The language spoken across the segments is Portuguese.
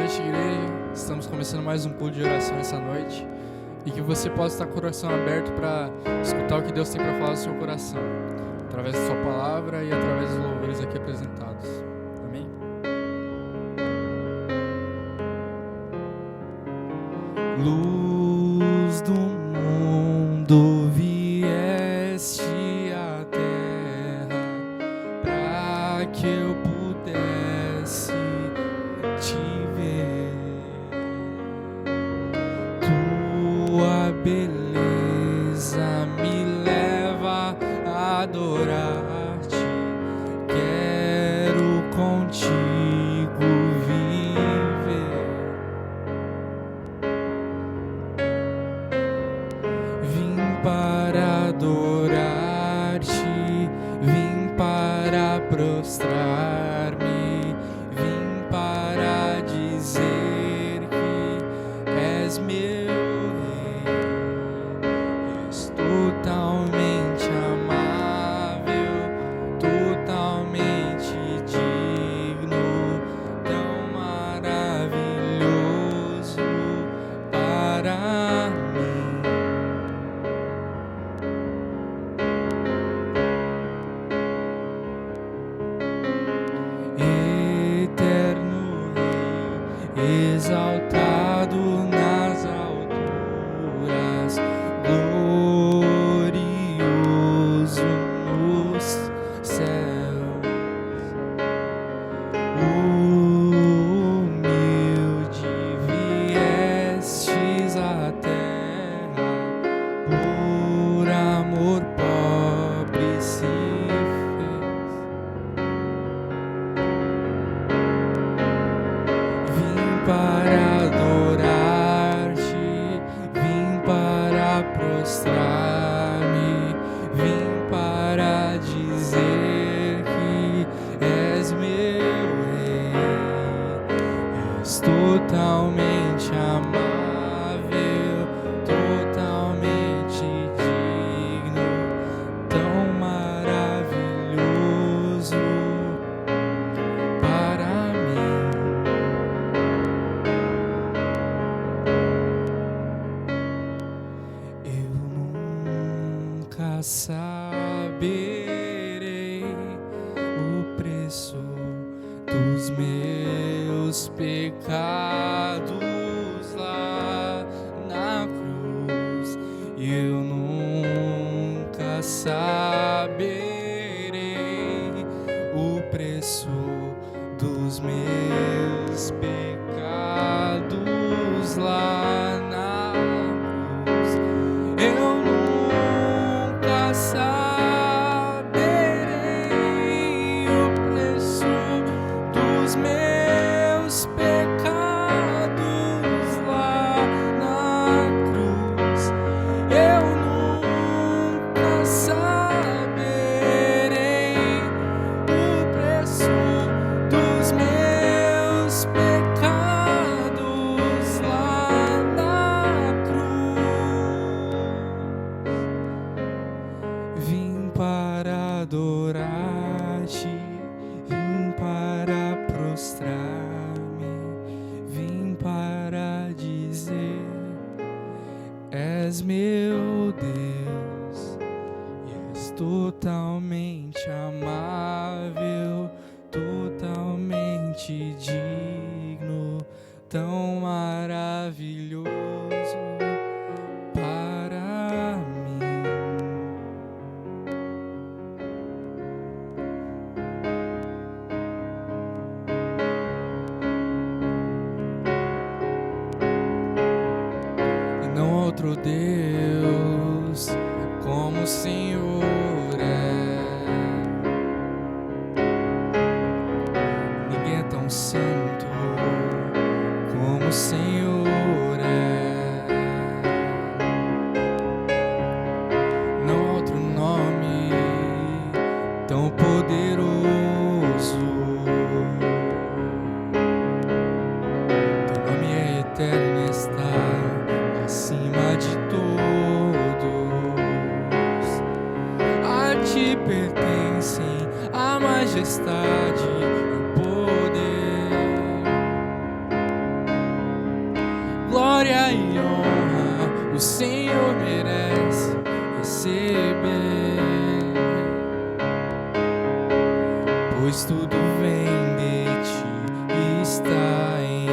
noite, igreja. Estamos começando mais um culto de oração essa noite. E que você possa estar com o coração aberto para escutar o que Deus tem para falar no seu coração, através da sua palavra e através dos louvores aqui apresentados. Amém? Luz do mundo, vieste à terra para que eu pudesse te ver. Tua beleza me leva a adorar-te. Quero contigo viver. Vim para adorar-te, vim para prostrar-me, vim para dizer que és meu rei. És totalmente amável, totalmente digno, tão maravilhoso para mim. Eterno Rei, exaltado nas alturas, glorioso nos céus, humilde viestes à terra, por amor pobre se fez. Vim para adorar-te, vim para prostrar-me, vim para dizer que és meu rei. És totalmente amável, totalmente digno, tão maravilhoso para mim. Eu nunca saberei o preço dos meus pecados lá na cruz. Eu nunca saberei o preço dos meus pecados lá na cruz. Eu nunca saberei o preço dos meus pecados lá na cruz. Eu nunca saberei o preço dos meus pecados lá na cruz. Vim para adorar-te, vim para prostrar-me, vim para dizer: és meu Deus, e és totalmente amável, totalmente digno, tão maravilhoso para mim. E não há outro Deus como o Senhor é. Ninguém é tão santo como o Senhor é. Não há outro nome tão poderoso. Teu nome é eterno e está acima de todos. Glória e honra o Senhor merece receber, pois tudo vem de ti e está em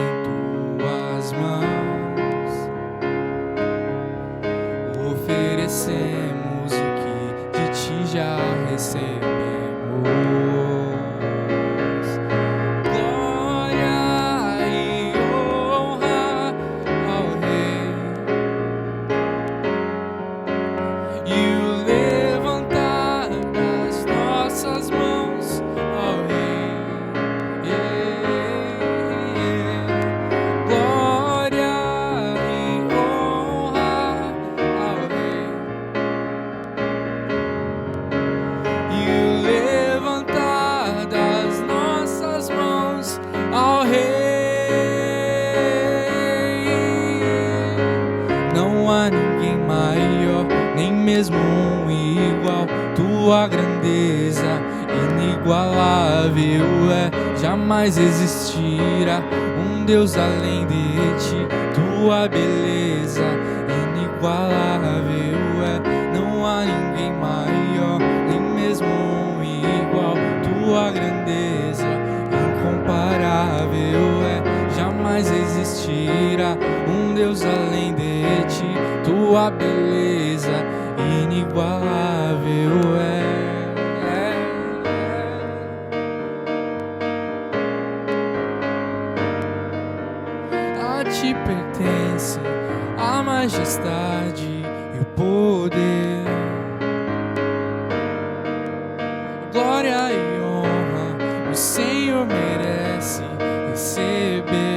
tuas mãos. Oferecemos o que de ti já recebemos. Mesmo um igual, tua grandeza inigualável é, jamais existirá um Deus além de ti. Tua beleza inigualável é, não há ninguém maior, nem mesmo um igual. Tua grandeza incomparável é, jamais existirá um Deus além de ti. Tua beleza inigualável A ti pertence a majestade e o poder, glória e honra o Senhor merece receber.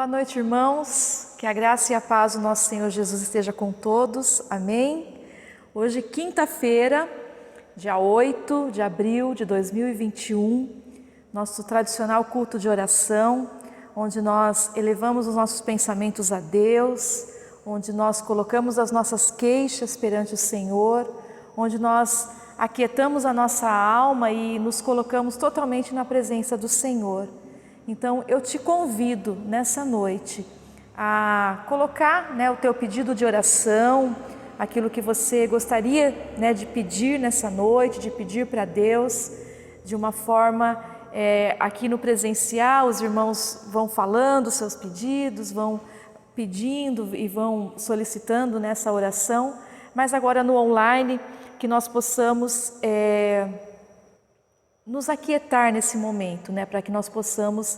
Boa noite, irmãos. Que a graça e a paz do nosso Senhor Jesus esteja com todos. Amém. Hoje, quinta-feira, dia 8 de abril de 2021, nosso tradicional culto de oração, onde nós elevamos os nossos pensamentos a Deus, onde nós colocamos as nossas queixas perante o Senhor, onde nós aquietamos a nossa alma e nos colocamos totalmente na presença do Senhor. Então, eu te convido nessa noite a colocar, o teu pedido de oração, aquilo que você gostaria, de pedir nessa noite, de pedir para Deus, de uma forma, aqui no presencial, os irmãos vão falando seus pedidos, vão pedindo e vão solicitando nessa oração, mas agora no online, que nós possamos nos aquietar nesse momento, para que nós possamos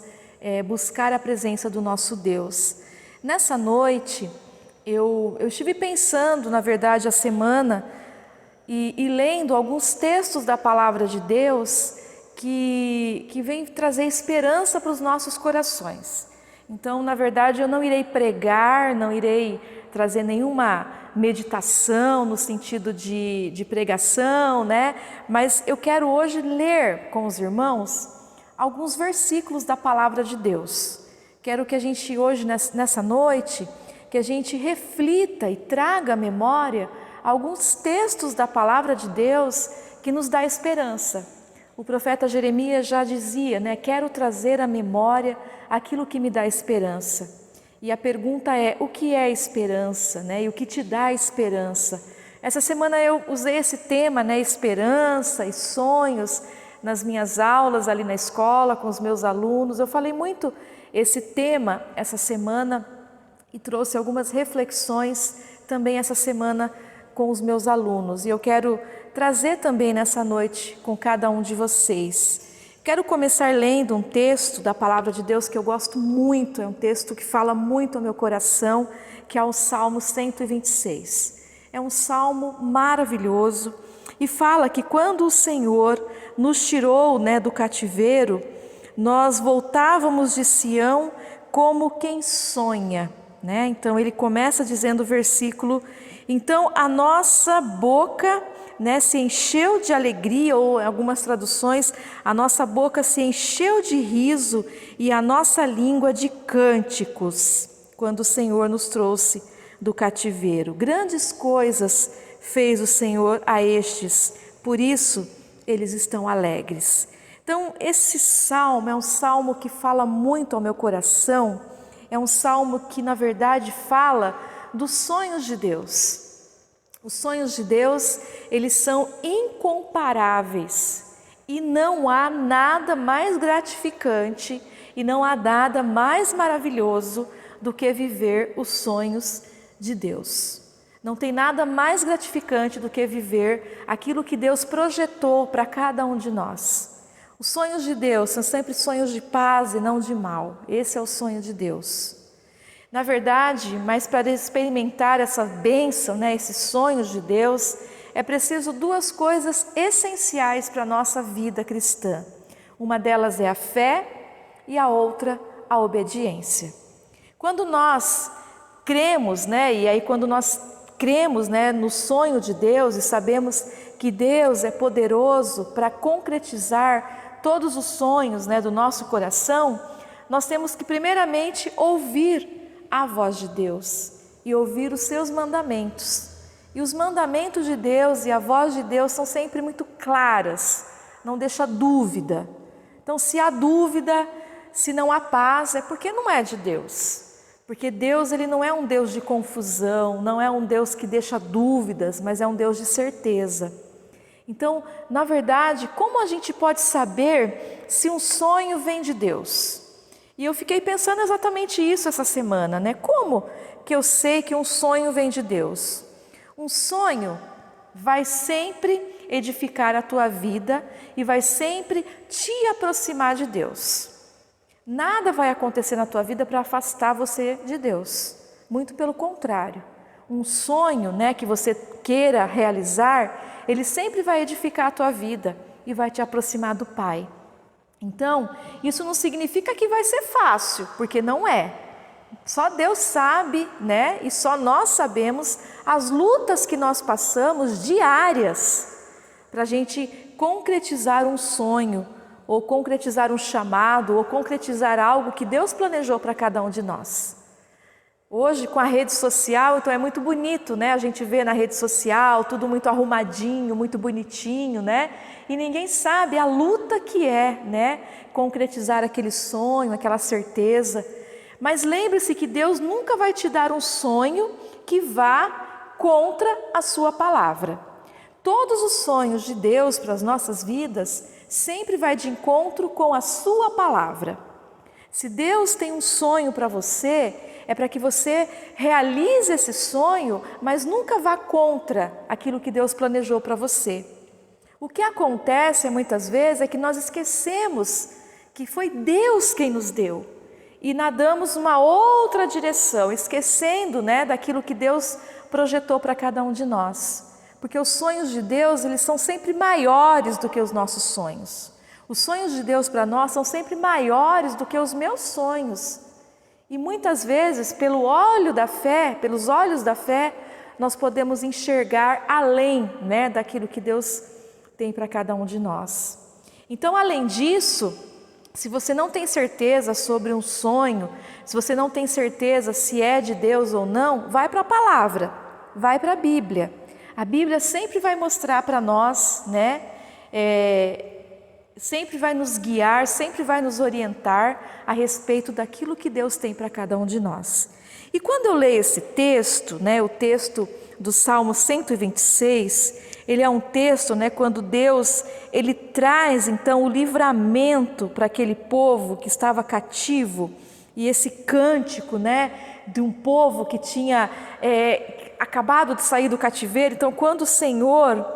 buscar a presença do nosso Deus. Nessa noite, eu estive pensando, na verdade, a semana e lendo alguns textos da Palavra de Deus que vem trazer esperança para os nossos corações. Então, na verdade, eu não irei pregar, não irei trazer nenhuma meditação no sentido de pregação, mas eu quero hoje ler com os irmãos alguns versículos da Palavra de Deus. Quero que a gente hoje, nessa noite, que a gente reflita e traga à memória alguns textos da Palavra de Deus que nos dá esperança. O profeta Jeremias já dizia, quero trazer à memória aquilo que me dá esperança. E a pergunta é, o que é esperança, e o que te dá esperança? Essa semana eu usei esse tema, esperança e sonhos, nas minhas aulas ali na escola, com os meus alunos. Eu falei muito esse tema essa semana e trouxe algumas reflexões também essa semana com os meus alunos. E eu quero trazer também nessa noite com cada um de vocês. Quero começar lendo um texto da Palavra de Deus que eu gosto muito, é um texto que fala muito ao meu coração, que é o Salmo 126. É um salmo maravilhoso e fala que quando o Senhor nos tirou, do cativeiro, nós voltávamos de Sião como quem sonha, Então ele começa dizendo o versículo: então a nossa boca se encheu de alegria, ou em algumas traduções, a nossa boca se encheu de riso e a nossa língua de cânticos, quando o Senhor nos trouxe do cativeiro. Grandes coisas fez o Senhor a estes, por isso eles estão alegres. Então esse salmo é um salmo que fala muito ao meu coração, é um salmo que na verdade fala dos sonhos de Deus. Os sonhos de Deus, eles são incomparáveis e não há nada mais gratificante e não há nada mais maravilhoso do que viver os sonhos de Deus. Não tem nada mais gratificante do que viver aquilo que Deus projetou para cada um de nós. Os sonhos de Deus são sempre sonhos de paz e não de mal. Esse é o sonho de Deus. Na verdade, mas para experimentar essa bênção, esses sonhos de Deus, é preciso duas coisas essenciais para a nossa vida cristã. Uma delas é a fé e a outra a obediência. Quando nós cremos, e aí quando nós cremos, no sonho de Deus e sabemos que Deus é poderoso para concretizar todos os sonhos, do nosso coração, nós temos que primeiramente ouvir a voz de Deus e ouvir os seus mandamentos. E os mandamentos de Deus e a voz de Deus são sempre muito claras, não deixa dúvida. Então, se há dúvida, se não há paz, é porque não é de Deus. Porque Deus, ele não é um Deus de confusão, não é um Deus que deixa dúvidas, mas é um Deus de certeza. Então, na verdade, como a gente pode saber se um sonho vem de Deus? E eu fiquei pensando exatamente isso essa semana, Como que eu sei que um sonho vem de Deus? Um sonho vai sempre edificar a tua vida e vai sempre te aproximar de Deus. Nada vai acontecer na tua vida para afastar você de Deus. Muito pelo contrário. Um sonho, que você queira realizar, ele sempre vai edificar a tua vida e vai te aproximar do Pai. Então, isso não significa que vai ser fácil, porque não é. Só Deus sabe, e só nós sabemos as lutas que nós passamos diárias para a gente concretizar um sonho, ou concretizar um chamado, ou concretizar algo que Deus planejou para cada um de nós. Hoje, com a rede social, então é muito bonito, A gente vê na rede social tudo muito arrumadinho, muito bonitinho, E ninguém sabe a luta que é, concretizar aquele sonho, aquela certeza. Mas lembre-se que Deus nunca vai te dar um sonho que vá contra a sua palavra. Todos os sonhos de Deus para as nossas vidas sempre vai de encontro com a sua palavra. Se Deus tem um sonho para você, é para que você realize esse sonho, mas nunca vá contra aquilo que Deus planejou para você. O que acontece muitas vezes é que nós esquecemos que foi Deus quem nos deu e nadamos uma outra direção, esquecendo, daquilo que Deus projetou para cada um de nós. Porque os sonhos de Deus, eles são sempre maiores do que os nossos sonhos. Os sonhos de Deus para nós são sempre maiores do que os meus sonhos. E muitas vezes, pelos olhos da fé, nós podemos enxergar além, daquilo que Deus tem para cada um de nós. Então, além disso, se você não tem certeza sobre um sonho, se você não tem certeza se é de Deus ou não, vai para a palavra, vai para a Bíblia. A Bíblia sempre vai mostrar para nós, sempre vai nos guiar, sempre vai nos orientar a respeito daquilo que Deus tem para cada um de nós. E quando eu leio esse texto, o texto do Salmo 126, ele é um texto, quando Deus, ele traz então o livramento para aquele povo que estava cativo, e esse cântico, de um povo que tinha acabado de sair do cativeiro. Então, quando o Senhor,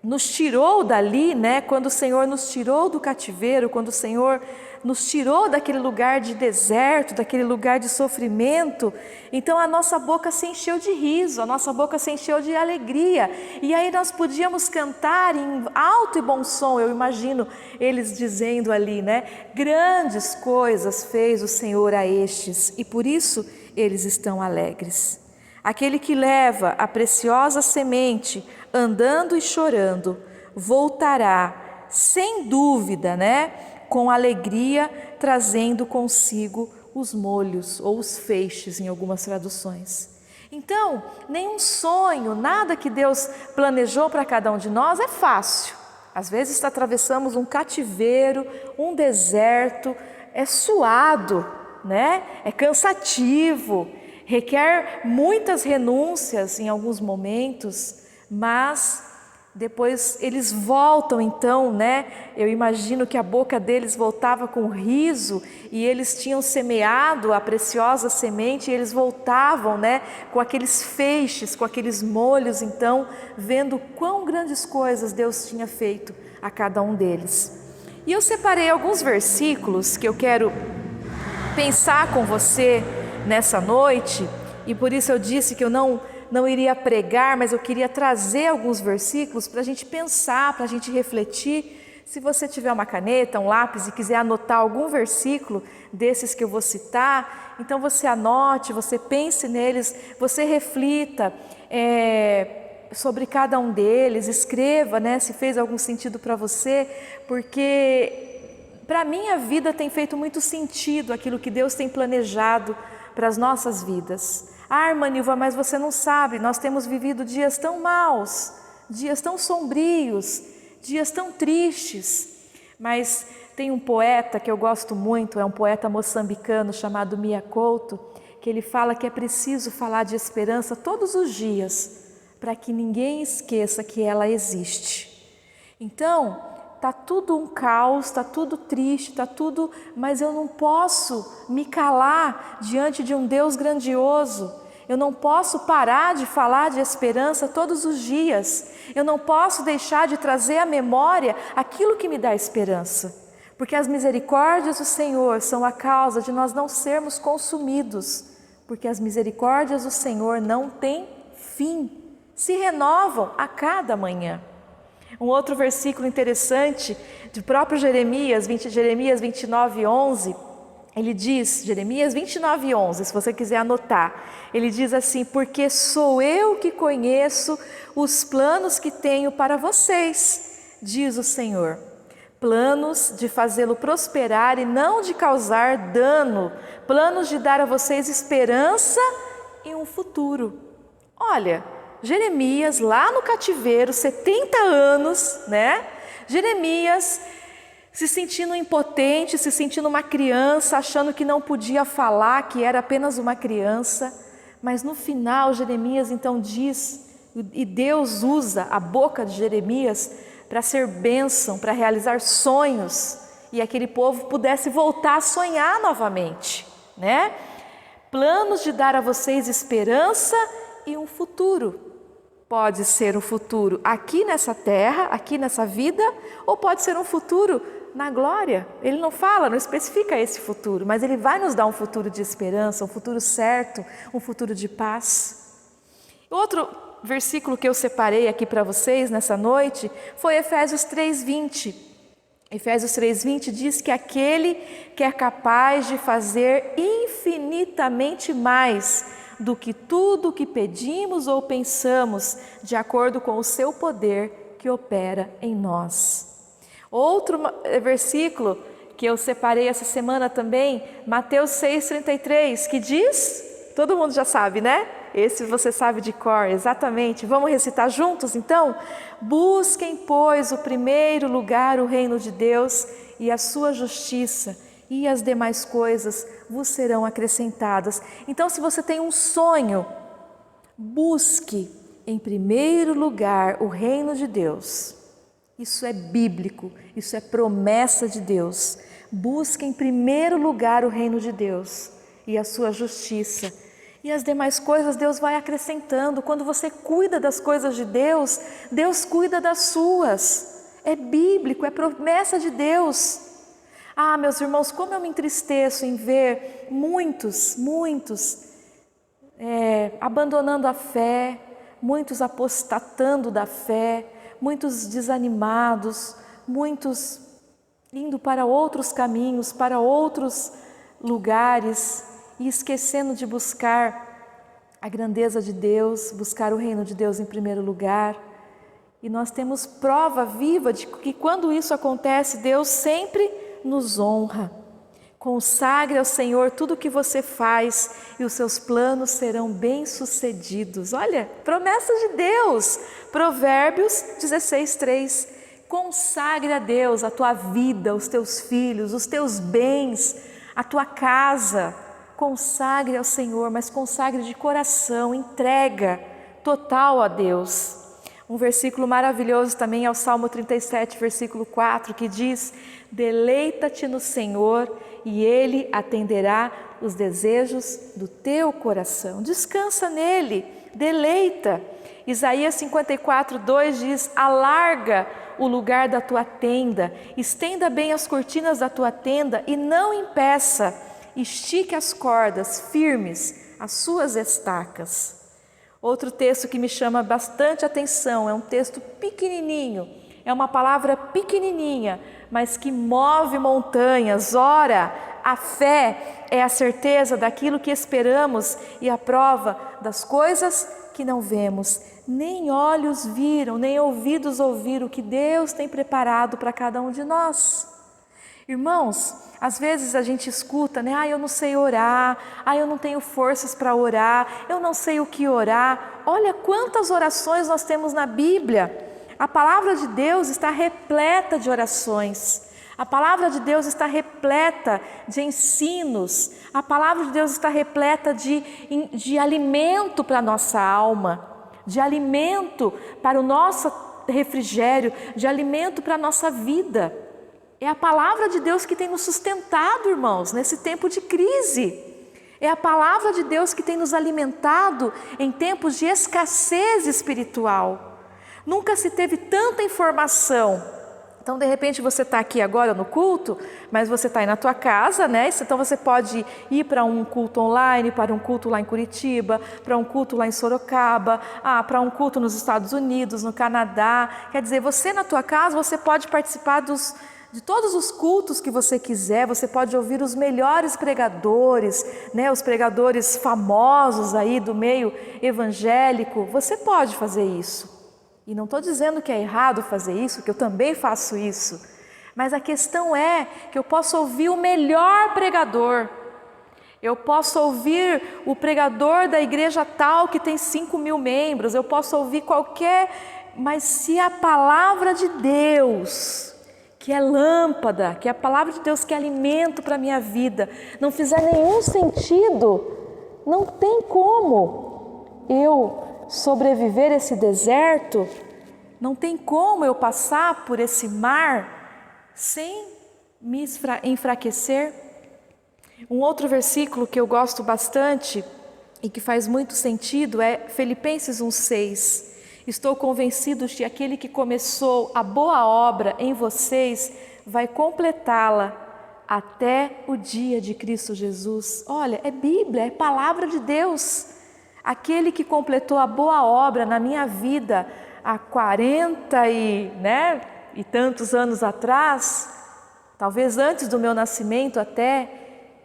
nos tirou dali, né? Quando o Senhor nos tirou do cativeiro, quando o Senhor nos tirou daquele lugar de deserto, daquele lugar de sofrimento, então a nossa boca se encheu de riso, a nossa boca se encheu de alegria, e aí nós podíamos cantar em alto e bom som. Eu imagino eles dizendo ali, né? Grandes coisas fez o Senhor a estes, e por isso eles estão alegres. Aquele que leva a preciosa semente, andando e chorando, voltará sem dúvida, né? Com alegria, trazendo consigo os molhos ou os feixes em algumas traduções. Então, nenhum sonho, nada que Deus planejou para cada um de nós é fácil. Às vezes atravessamos um cativeiro, um deserto, é suado, né? É cansativo, requer muitas renúncias em alguns momentos, mas depois eles voltam então, né? Eu imagino que a boca deles voltava com riso e eles tinham semeado a preciosa semente e eles voltavam, né? Com aqueles feixes, com aqueles molhos, então, vendo quão grandes coisas Deus tinha feito a cada um deles. E eu separei alguns versículos que eu quero pensar com você nessa noite, e por isso eu disse que eu não iria pregar, mas eu queria trazer alguns versículos para a gente pensar, para a gente refletir. Se você tiver uma caneta, um lápis e quiser anotar algum versículo desses que eu vou citar, então você anote, você pense neles, você reflita sobre cada um deles, escreva, né, se fez algum sentido para você, porque para a minha vida tem feito muito sentido aquilo que Deus tem planejado para as nossas vidas. Manilva, mas você não sabe, nós temos vivido dias tão maus, dias tão sombrios, dias tão tristes. Mas tem um poeta que eu gosto muito, é um poeta moçambicano chamado Mia Couto, que ele fala que é preciso falar de esperança todos os dias, para que ninguém esqueça que ela existe. Então, tá tudo um caos, tá tudo triste, tá tudo, mas eu não posso me calar diante de um Deus grandioso. Eu não posso parar de falar de esperança todos os dias. Eu não posso deixar de trazer à memória aquilo que me dá esperança. Porque as misericórdias do Senhor são a causa de nós não sermos consumidos. Porque as misericórdias do Senhor não têm fim, se renovam a cada manhã. Um outro versículo interessante do próprio Jeremias 29:11, ele diz, Jeremias 29:11, se você quiser anotar, ele diz assim: porque sou eu que conheço os planos que tenho para vocês, diz o Senhor, planos de fazê-lo prosperar e não de causar dano, planos de dar a vocês esperança e um futuro. Olha, Jeremias lá no cativeiro, 70 anos, né? Jeremias se sentindo impotente, se sentindo uma criança, achando que não podia falar, que era apenas uma criança. Mas no final Jeremias então diz, e Deus usa a boca de Jeremias para ser bênção, para realizar sonhos, e aquele povo pudesse voltar a sonhar novamente, né? Planos de dar a vocês esperança e um futuro. Pode ser um futuro aqui nessa terra, aqui nessa vida, ou pode ser um futuro na glória. Ele não fala, não especifica esse futuro, mas ele vai nos dar um futuro de esperança, um futuro certo, um futuro de paz. Outro versículo que eu separei aqui para vocês nessa noite foi Efésios 3:20. Efésios 3:20 diz que aquele que é capaz de fazer infinitamente mais do que tudo o que pedimos ou pensamos, de acordo com o seu poder que opera em nós. Outro versículo que eu separei essa semana também, Mateus 6:33, que diz, todo mundo já sabe, né? Esse você sabe de cor, exatamente. Vamos recitar juntos então? Busquem, pois, o primeiro lugar, o reino de Deus e a sua justiça, e as demais coisas vos serão acrescentadas. Então, se você tem um sonho, busque em primeiro lugar o reino de Deus. Isso é bíblico, isso é promessa de Deus. Busque em primeiro lugar o reino de Deus e a sua justiça. E as demais coisas Deus vai acrescentando. Quando você cuida das coisas de Deus, Deus cuida das suas. É bíblico, é promessa de Deus. Ah, meus irmãos, como eu me entristeço em ver muitos abandonando a fé, muitos apostatando da fé, muitos desanimados, muitos indo para outros caminhos, para outros lugares e esquecendo de buscar a grandeza de Deus, buscar o reino de Deus em primeiro lugar. E nós temos prova viva de que quando isso acontece, Deus sempre nos honra. Consagre ao Senhor tudo o que você faz e os seus planos serão bem-sucedidos. Olha, promessa de Deus. Provérbios 16:3. Consagre a Deus a tua vida, os teus filhos, os teus bens, a tua casa. Consagre ao Senhor, mas consagre de coração, entrega total a Deus. Um versículo maravilhoso também é o Salmo 37, versículo 4, que diz: deleita-te no Senhor e Ele atenderá os desejos do teu coração. Descansa nele, deleita. Isaías 54:2 diz: alarga o lugar da tua tenda, estenda bem as cortinas da tua tenda e não impeça, estique as cordas firmes, as suas estacas. Outro texto que me chama bastante atenção é um texto pequenininho, é uma palavra pequenininha, mas que move montanhas. Ora, a fé é a certeza daquilo que esperamos e a prova das coisas que não vemos. Nem olhos viram, nem ouvidos ouviram o que Deus tem preparado para cada um de nós. Irmãos, às vezes a gente escuta, né? Eu não sei orar, eu não tenho forças para orar, eu não sei o que orar. Olha quantas orações nós temos na Bíblia. A palavra de Deus está repleta de orações. A palavra de Deus está repleta de ensinos. A palavra de Deus está repleta de alimento para a nossa alma, de alimento para o nosso refrigério, de alimento para a nossa vida. É a palavra de Deus que tem nos sustentado, irmãos, nesse tempo de crise. É a palavra de Deus que tem nos alimentado em tempos de escassez espiritual. Nunca se teve tanta informação. Então, de repente, você está aqui agora no culto, mas você está aí na tua casa, né? Então, você pode ir para um culto online, para um culto lá em Curitiba, para um culto lá em Sorocaba, para um culto nos Estados Unidos, no Canadá. Quer dizer, você na tua casa, você pode participar de todos os cultos que você quiser, você pode ouvir os melhores pregadores, né? Os pregadores famosos aí do meio evangélico. Você pode fazer isso. E não estou dizendo que é errado fazer isso, que eu também faço isso. Mas a questão é que eu posso ouvir o melhor pregador. Eu posso ouvir o pregador da igreja tal que tem 5.000 membros. Eu posso ouvir qualquer... Mas se a palavra de Deus, que é lâmpada, que é a palavra de Deus que é alimento para a minha vida, não fizer nenhum sentido, não tem como eu sobreviver esse deserto, não tem como eu passar por esse mar sem me enfraquecer. Um outro versículo que eu gosto bastante e que faz muito sentido é Filipenses 1:6. Estou convencido de que aquele que começou a boa obra em vocês vai completá-la até o dia de Cristo Jesus. Olha, é Bíblia, é palavra de Deus. Aquele que completou a boa obra na minha vida há 40 e tantos anos atrás, talvez antes do meu nascimento até,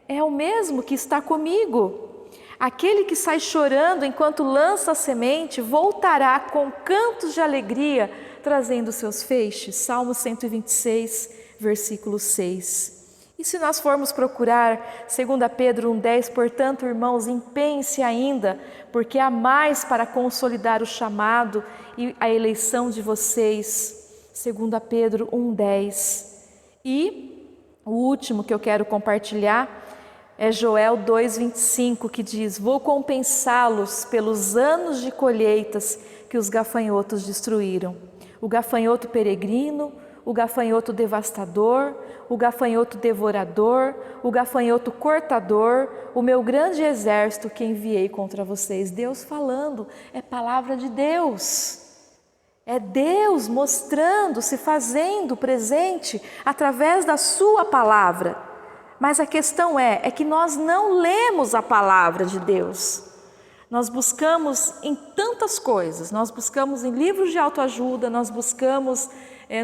é o mesmo que está comigo. Aquele que sai chorando enquanto lança a semente, voltará com cantos de alegria, trazendo seus feixes. Salmo 126, versículo 6. E se nós formos procurar 2 Pedro 1,10, portanto, irmãos, empenhem-se ainda, porque há mais para consolidar o chamado e a eleição de vocês. 2 Pedro 1,10. E o último que eu quero compartilhar é Joel 2,25, que diz: vou compensá-los pelos anos de colheitas que os gafanhotos destruíram. O gafanhoto peregrino, o gafanhoto devastador, o gafanhoto devorador, o gafanhoto cortador, o meu grande exército que enviei contra vocês. Deus falando, é palavra de Deus. É Deus mostrando, se fazendo presente através da sua palavra. Mas a questão é que nós não lemos a palavra de Deus. Nós buscamos em tantas coisas, nós buscamos em livros de autoajuda, nós buscamos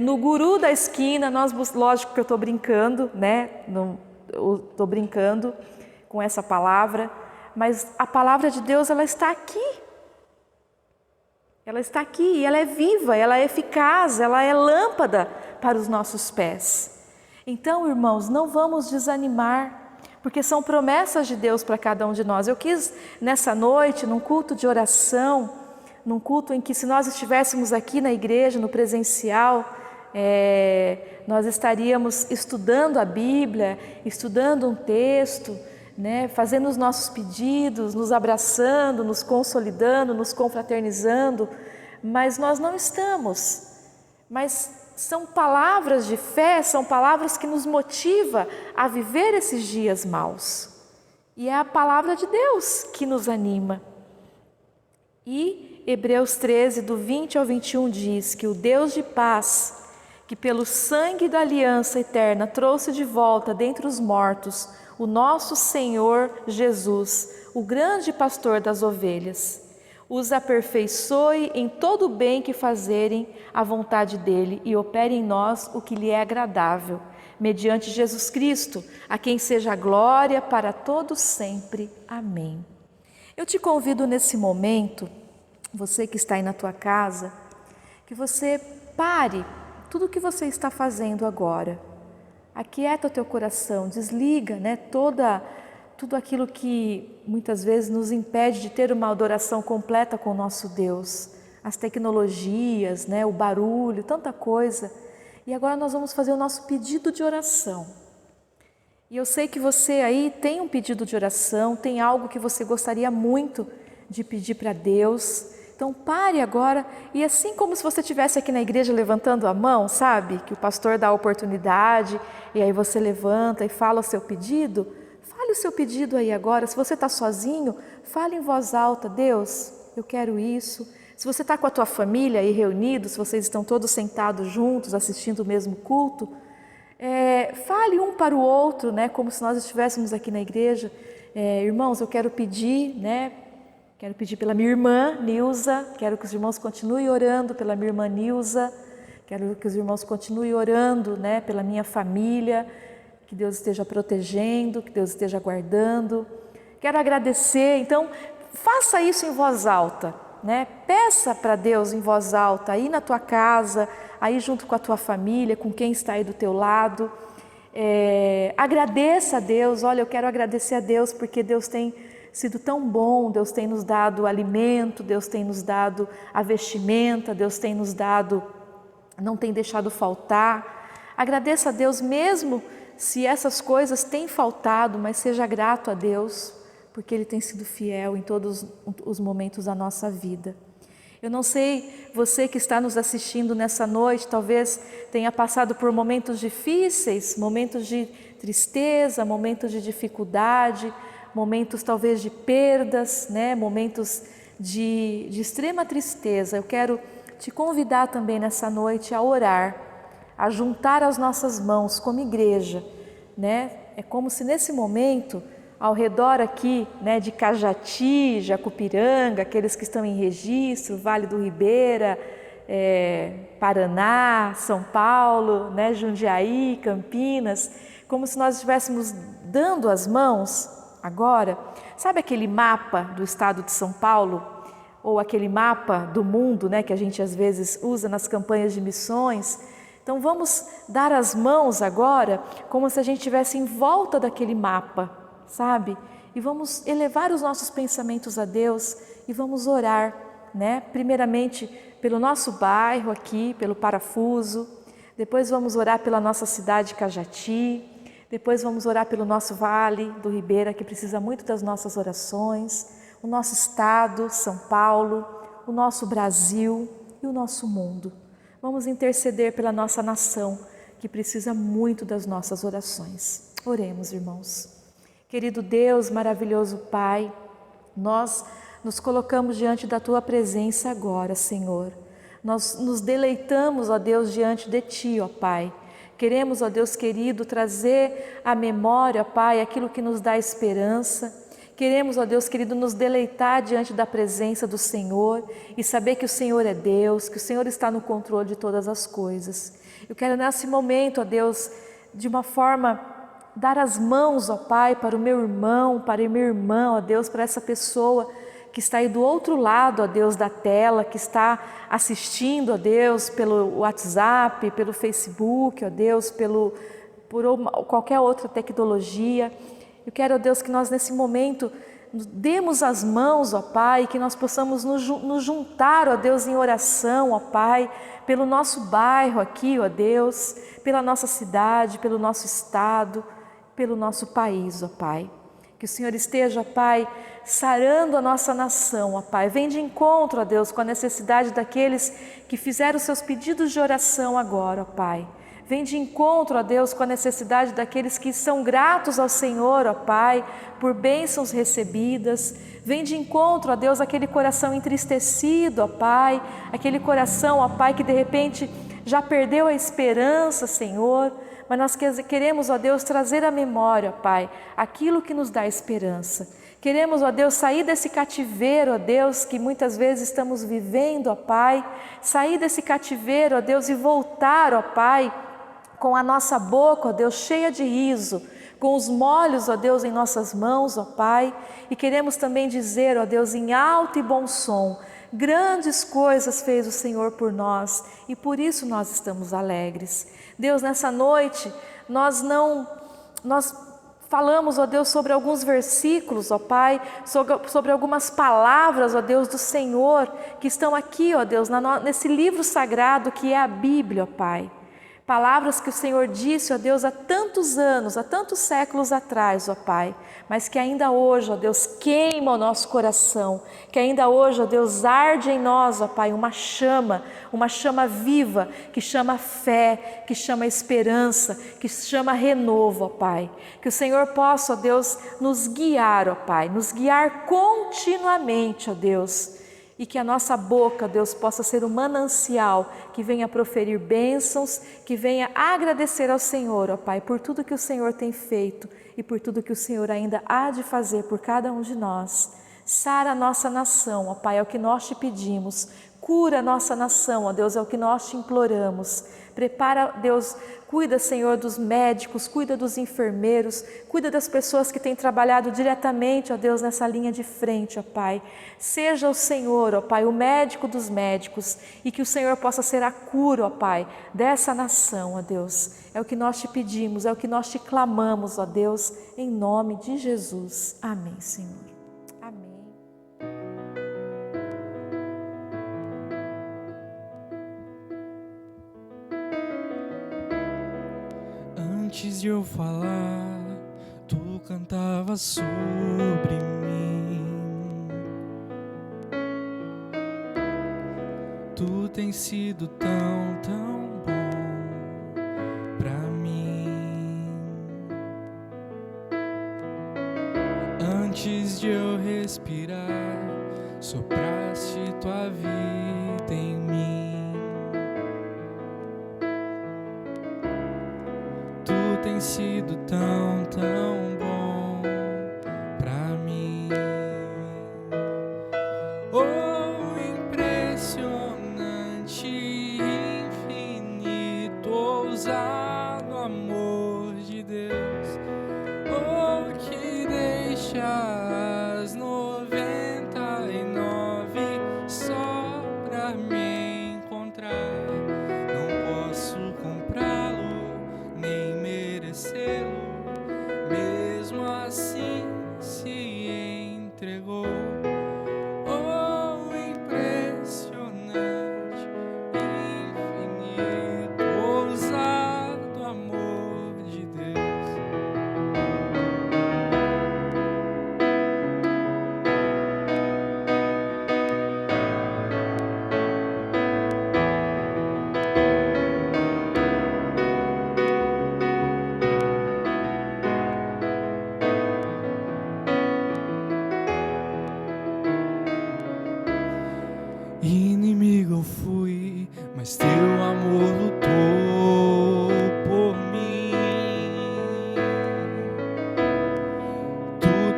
no guru da esquina, lógico que eu estou brincando, né? Estou brincando com essa palavra, mas a palavra de Deus, ela está aqui. Ela está aqui e ela é viva, ela é eficaz, ela é lâmpada para os nossos pés. Então, irmãos, não vamos desanimar, porque são promessas de Deus para cada um de nós. Eu quis, nessa noite, num culto de oração, num culto em que, se nós estivéssemos aqui na igreja, no presencial, nós estaríamos estudando a Bíblia, estudando um texto, né, fazendo os nossos pedidos, nos abraçando, nos consolidando, nos confraternizando, mas nós não estamos. Mas são palavras de fé, são palavras que nos motivam a viver esses dias maus. E é a palavra de Deus que nos anima. E Hebreus 13, do 20 ao 21 diz que o Deus de paz, que pelo sangue da aliança eterna trouxe de volta dentre os mortos o nosso Senhor Jesus, o grande pastor das ovelhas, os aperfeiçoe em todo o bem que fazerem a vontade dele e opere em nós o que lhe é agradável, mediante Jesus Cristo, a quem seja a glória para todos sempre. Amém. Eu te convido nesse momento, você que está aí na tua casa, que você pare tudo o que você está fazendo agora. Aquieta o teu coração, desliga, né, tudo aquilo que muitas vezes nos impede de ter uma adoração completa com o nosso Deus. As tecnologias, né, o barulho, tanta coisa. E agora nós vamos fazer o nosso pedido de oração. E eu sei que você aí tem um pedido de oração, tem algo que você gostaria muito de pedir para Deus. Então pare agora e, assim como se você estivesse aqui na igreja levantando a mão, sabe? Que o pastor dá a oportunidade e aí você levanta e fala o seu pedido. Fale o seu pedido aí agora. Se você está sozinho, fale em voz alta: Deus, eu quero isso. Se você está com a tua família aí reunidos, se vocês estão todos sentados juntos assistindo o mesmo culto, fale um para o outro, né? Como se nós estivéssemos aqui na igreja. Irmãos, eu quero pedir, né? Quero pedir pela minha irmã Nilza, quero que os irmãos continuem orando pela minha irmã Nilza, quero que os irmãos continuem orando, né, pela minha família, que Deus esteja protegendo, que Deus esteja guardando. Quero agradecer, então faça isso em voz alta, né? Peça para Deus em voz alta, aí na tua casa, aí junto com a tua família, com quem está aí do teu lado. Agradeça a Deus. Olha, eu quero agradecer a Deus porque Deus tem sido tão bom, Deus tem nos dado alimento, Deus tem nos dado a vestimenta, Deus tem nos dado, não tem deixado faltar. Agradeça a Deus mesmo se essas coisas têm faltado, mas seja grato a Deus, porque Ele tem sido fiel em todos os momentos da nossa vida. Eu não sei, você que está nos assistindo nessa noite, talvez tenha passado por momentos difíceis, momentos de tristeza, momentos de dificuldade, momentos talvez de perdas, né? Momentos de extrema tristeza. Eu quero te convidar também nessa noite a orar, a juntar as nossas mãos como igreja, né? É como se nesse momento, ao redor aqui, né, de Cajati, Jacupiranga, aqueles que estão em registro, Vale do Ribeira, Paraná, São Paulo, né, Jundiaí, Campinas, como se nós estivéssemos dando as mãos agora. Sabe aquele mapa do estado de São Paulo? Ou aquele mapa do mundo, né, que a gente às vezes usa nas campanhas de missões? Então vamos dar as mãos agora como se a gente estivesse em volta daquele mapa, sabe? E vamos elevar os nossos pensamentos a Deus e vamos orar, né? Primeiramente pelo nosso bairro aqui, pelo Parafuso, depois vamos orar pela nossa cidade Cajati, depois vamos orar pelo nosso Vale do Ribeira, que precisa muito das nossas orações, o nosso estado, São Paulo, o nosso Brasil e o nosso mundo. Vamos interceder pela nossa nação, que precisa muito das nossas orações. Oremos, irmãos. Querido Deus, maravilhoso Pai, nós nos colocamos diante da Tua presença agora, Senhor. Nós nos deleitamos, ó Deus, diante de Ti, ó Pai. Queremos, ó Deus querido, trazer à memória, ó Pai, aquilo que nos dá esperança. Queremos, ó Deus querido, nos deleitar diante da presença do Senhor e saber que o Senhor é Deus, que o Senhor está no controle de todas as coisas. Eu quero nesse momento, ó Deus, de uma forma, dar as mãos, ó Pai, para o meu irmão, para a minha irmã, ó Deus, para essa pessoa que está aí do outro lado, ó Deus, da tela, que está assistindo, ó Deus, pelo WhatsApp, pelo Facebook, ó Deus, por qualquer outra tecnologia. Eu quero, ó Deus, que nós nesse momento demos as mãos, ó Pai, que nós possamos nos juntar, ó Deus, em oração, ó Pai, pelo nosso bairro aqui, ó Deus, pela nossa cidade, pelo nosso estado, pelo nosso país, ó Pai. Que o Senhor esteja, Pai, sarando a nossa nação, ó Pai. Vem de encontro, ó Deus, com a necessidade daqueles que fizeram seus pedidos de oração agora, ó Pai. Vem de encontro, ó Deus, com a necessidade daqueles que são gratos ao Senhor, ó Pai, por bênçãos recebidas. Vem de encontro, ó Deus, aquele coração entristecido, ó Pai, aquele coração, ó Pai, que de repente já perdeu a esperança, Senhor. Mas nós queremos, ó Deus, trazer à memória, ó Pai, aquilo que nos dá esperança. Queremos, ó Deus, sair desse cativeiro, ó Deus, que muitas vezes estamos vivendo, ó Pai. Sair desse cativeiro, ó Deus, e voltar, ó Pai, com a nossa boca, ó Deus, cheia de riso, com os molhos, ó Deus, em nossas mãos, ó Pai. E queremos também dizer, ó Deus, em alto e bom som, grandes coisas fez o Senhor por nós e por isso nós estamos alegres. Deus, nessa noite, nós falamos, ó Deus, sobre alguns versículos, ó Pai, sobre algumas palavras, ó Deus, do Senhor, que estão aqui, ó Deus, nesse livro sagrado que é a Bíblia, ó Pai. Palavras que o Senhor disse, ó Deus, há tantos anos, há tantos séculos atrás, ó Pai, mas que ainda hoje, ó Deus, queima o nosso coração, que ainda hoje, ó Deus, arde em nós, ó Pai, uma chama viva, que chama fé, que chama esperança, que chama renovo, ó Pai. Que o Senhor possa, ó Deus, nos guiar, ó Pai, nos guiar continuamente, ó Deus. E que a nossa boca, Deus, possa ser um manancial que venha proferir bênçãos, que venha agradecer ao Senhor, ó Pai, por tudo que o Senhor tem feito e por tudo que o Senhor ainda há de fazer por cada um de nós. Sara a nossa nação, ó Pai, é o que nós te pedimos. Cura a nossa nação, ó Deus, é o que nós te imploramos. Prepara, Deus, cuida, Senhor, dos médicos, cuida dos enfermeiros, cuida das pessoas que têm trabalhado diretamente, ó Deus, nessa linha de frente, ó Pai. Seja o Senhor, ó Pai, o médico dos médicos e que o Senhor possa ser a cura, ó Pai, dessa nação, ó Deus. É o que nós te pedimos, é o que nós te clamamos, ó Deus, em nome de Jesus. Amém, Senhor. Amém. Antes de eu falar, tu cantava sobre mim. Tu tens sido tão, tão bom pra mim. Antes de eu respirar, sopraste tua vida em mim. Tem sido tão, tão bom pra mim. Oh, impressionante, infinito, ousado amor de Deus. Oh, que deixa as 99 só pra me encontrar. Não posso comprá-lo, nem merecê-lo, mesmo assim se entregou. Oh, impressionante, infinito, ousado amor de Deus.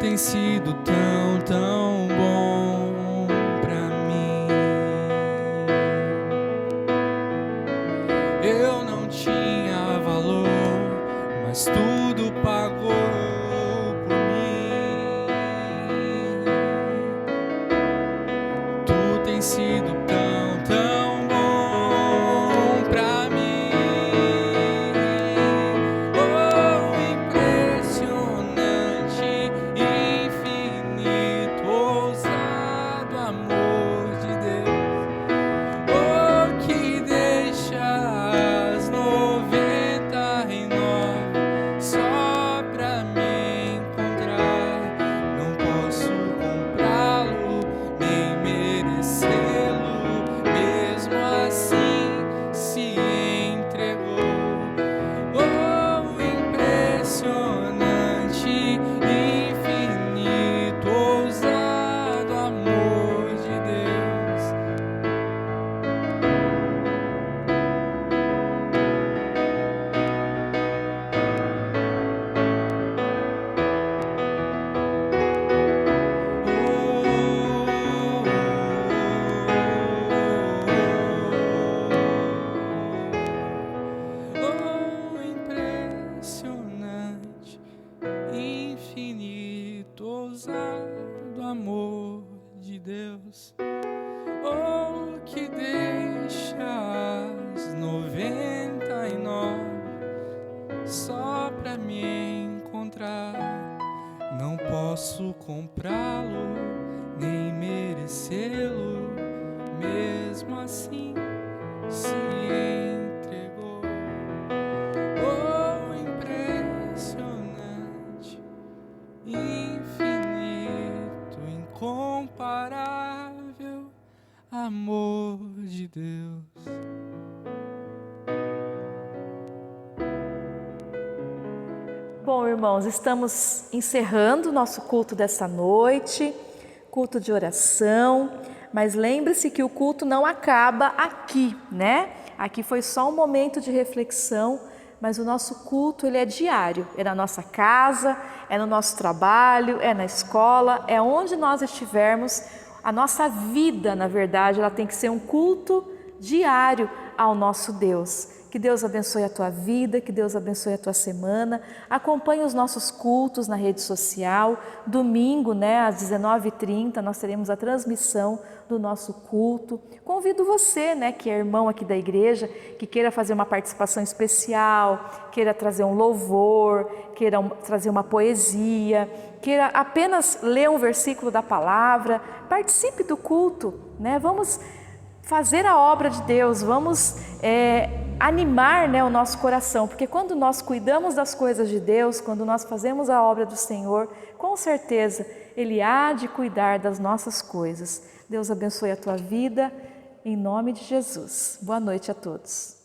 tem sido tão, tão bom pra mim. Eu não tinha valor, mas tudo pagou por mim. Tu tens sido tão, tão bom pra mim. Oh, impressionante, infinito, ousado amor de Deus. Oh, que deixa as 99 só pra me encontrar. Não posso comprá-lo, nem merecê-lo, mesmo assim se entregou. Oh, impressionante, infinito, ousado amor de Deus. Oh, impressionante, infinito, ousado amor de Deus. Oh, que deixa as 99 só pra me encontrar. Não posso comprá-lo, nem merecê-lo, mesmo assim se entregou. Oh, impressionante, infinito, incomparável amor de Deus. Bom, irmãos, estamos encerrando o nosso culto dessa noite, culto de oração, mas lembre-se que o culto não acaba aqui, né? Aqui foi só um momento de reflexão, mas o nosso culto ele é diário, é na nossa casa, é no nosso trabalho, é na escola, é onde nós estivermos. A nossa vida, na verdade, ela tem que ser um culto diário ao nosso Deus. Que Deus abençoe a tua vida, que Deus abençoe a tua semana. Acompanhe os nossos cultos na rede social. Domingo, às 19h30, nós teremos a transmissão do nosso culto. Convido você, que é irmão aqui da igreja, que queira fazer uma participação especial, queira trazer um louvor, queira trazer uma poesia, queira apenas ler um versículo da palavra. Participe do culto, Vamos fazer a obra de Deus, vamos animar o nosso coração, porque quando nós cuidamos das coisas de Deus, quando nós fazemos a obra do Senhor, com certeza Ele há de cuidar das nossas coisas. Deus abençoe a tua vida, em nome de Jesus. Boa noite a todos.